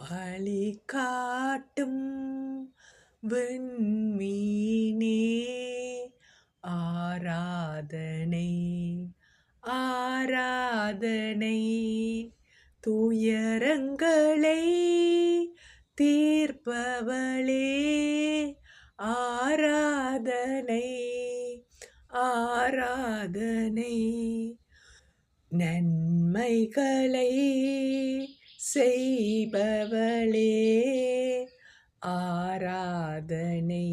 வழி காட்டும் விண்மீனே ஆராதனை ஆராதனை துயரங்களை தீர்ப்பவளே ஆராதனை ஆராதனை நன்மைகளை செய்பவளே ஆராதனை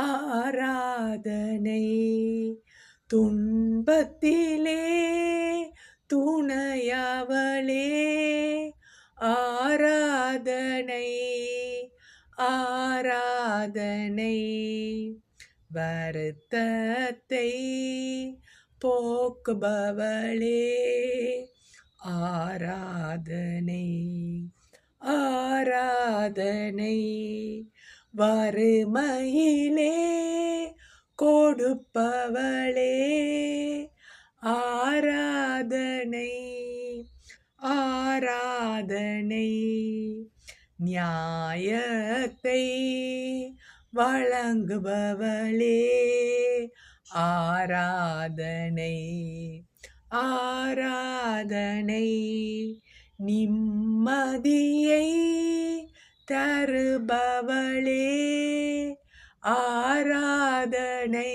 ஆராதனை துன்பத்திலே துணையவளே ஆராதனை ஆராதனை வருத்தத்தை போக்குபவளே ஆராதனை ஆராதனை வறுமையிலே கொடுப்பவளே ஆராதனை ஆராதனை நியாயத்தை வழங்குபவளே ஆராதனை ஆராதனை நிம்மதியை தருபவளே ஆராதனை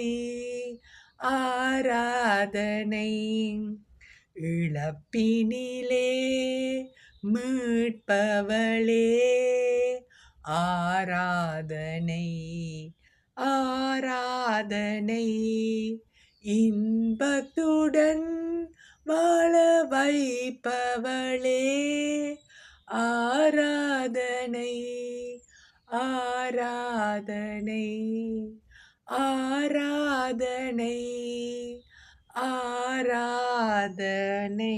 ஆராதனை இழப்பினிலே மீட்பவளே ஆராதனை ஆராதனை இன்பத்துடன் வாழ வைப்பவளே ஆராதனை ஆராதனை ஆராதனை ஆராதனை